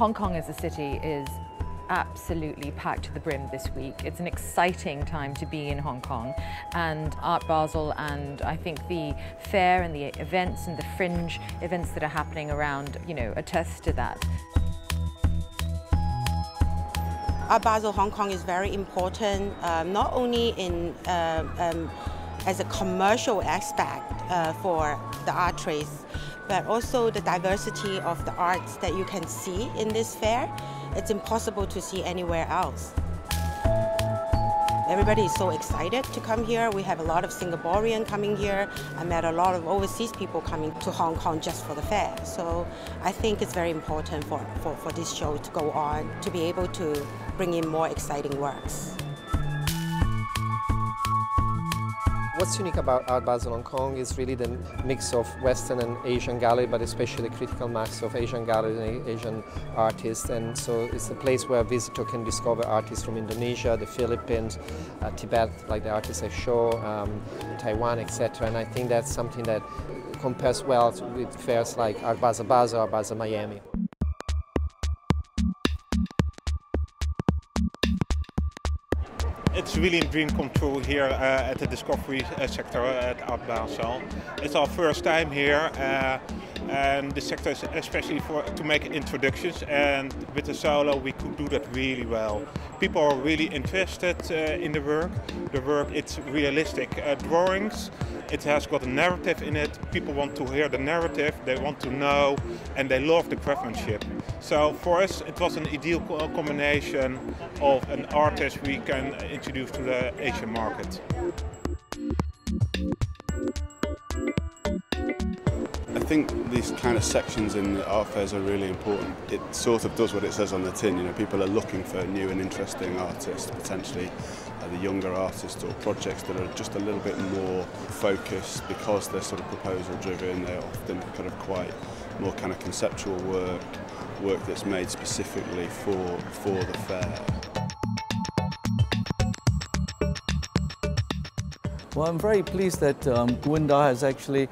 Hong Kong as a city is absolutely packed to the brim this week. It's an exciting time to be in Hong Kong, and Art Basel and I think the fair and the events and the fringe events that are happening around, attest to that. Art Basel Hong Kong is very important, not only in as a commercial aspect for the art trades, but also the diversity of the arts that you can see in this fair. It's impossible to see anywhere else. Everybody is so excited to come here. We have a lot of Singaporean coming here. I met a lot of overseas people coming to Hong Kong just for the fair. So I think it's very important for this show to go on, to be able to bring in more exciting works. What's unique about Art Basel Hong Kong is really the mix of Western and Asian gallery, but especially the critical mass of Asian galleries and Asian artists. And so it's a place where a visitor can discover artists from Indonesia, the Philippines, Tibet, like the artists I show, Taiwan, etc. And I think that's something that compares well with fairs like Art Basel Basel or Basel Miami. It's really a dream come true here at the Discovery sector at Art Basel. It's our first time here, and the sector is especially to make introductions, and with the solo we could do that really well. People are really interested in the work. The work, it's realistic drawings. It has got a narrative in it. People want to hear the narrative, they want to know, and they love the craftsmanship. So for us it was an ideal combination of an artist we can introduce to the Asian market. I think these kind of sections in the art fairs are really important. It sort of does what it says on the tin. People are looking for new and interesting artists, potentially the younger artists or projects that are just a little bit more focused because they're sort of proposal driven. They're often kind of quite more kind of conceptual work that's made specifically for the fair. Well, I'm very pleased that Gunda has actually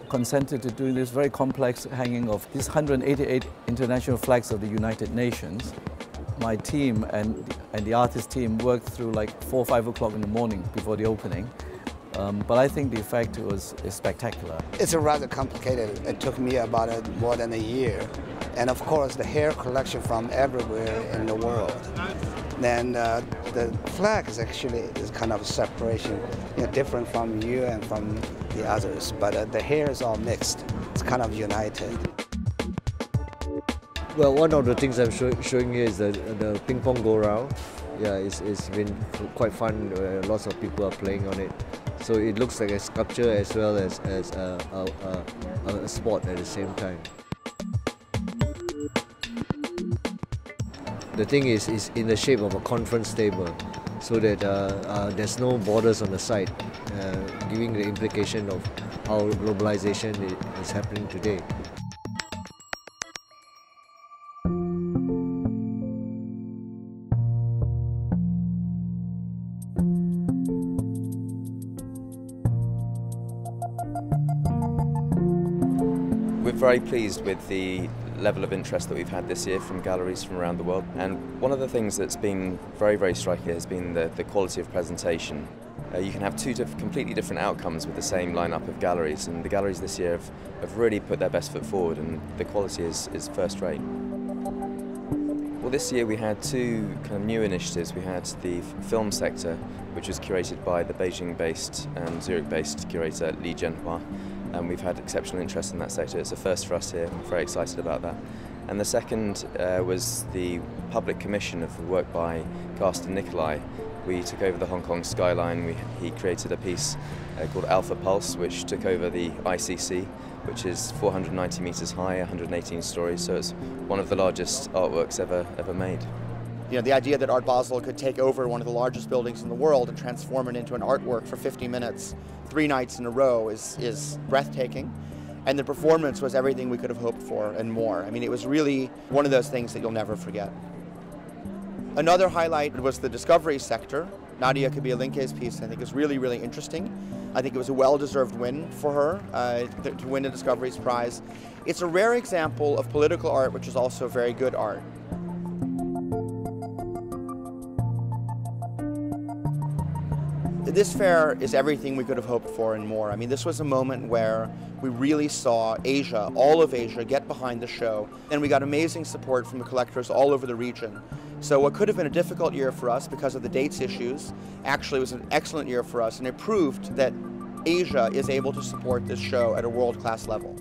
consented to doing this very complex hanging of these 188 international flags of the United Nations. My team and the artist team worked through like 4 or 5 o'clock in the morning before the opening. But I think the effect is spectacular. It's rather complicated. It took me about more than a year. And of course the hair collection from everywhere in the world. Then the flag is actually kind of a separation, different from you and from the others. But the hair is all mixed. It's kind of united. Well, one of the things I'm showing here is the ping pong go round. Yeah, it's been quite fun. Lots of people are playing on it. So it looks like a sculpture as well as a sport at the same time. The thing is in the shape of a conference table, so that there's no borders on the side, giving the implication of how globalization is happening today. We're very pleased with the level of interest that we've had this year from galleries from around the world, and one of the things that's been very, very striking has been the quality of presentation. You can have two completely different outcomes with the same lineup of galleries, and the galleries this year have really put their best foot forward, and the quality is first rate. Well, this year we had two kind of new initiatives. We had the film sector, which was curated by the Beijing-based and Zurich-based curator Li Jianhua. And we've had exceptional interest in that sector. It's a first for us here. I'm very excited about that. And the second was the public commission of the work by Carsten Nicolai. We took over the Hong Kong skyline. He created a piece called Alpha Pulse, which took over the ICC, which is 490 meters high, 118 stories. So it's one of the largest artworks ever made. The idea that Art Basel could take over one of the largest buildings in the world and transform it into an artwork for 50 minutes, 3 nights in a row is breathtaking. And the performance was everything we could have hoped for and more. I mean, it was really one of those things that you'll never forget. Another highlight was the discovery sector. Nadia Kabialinke's piece, I think, is really, really interesting. I think it was a well-deserved win for her to win the Discoveries Prize. It's a rare example of political art, which is also very good art. This fair is everything we could have hoped for and more. I mean, this was a moment where we really saw Asia, all of Asia, get behind the show, and we got amazing support from the collectors all over the region. So what could have been a difficult year for us because of the dates issues actually was an excellent year for us, and it proved that Asia is able to support this show at a world-class level.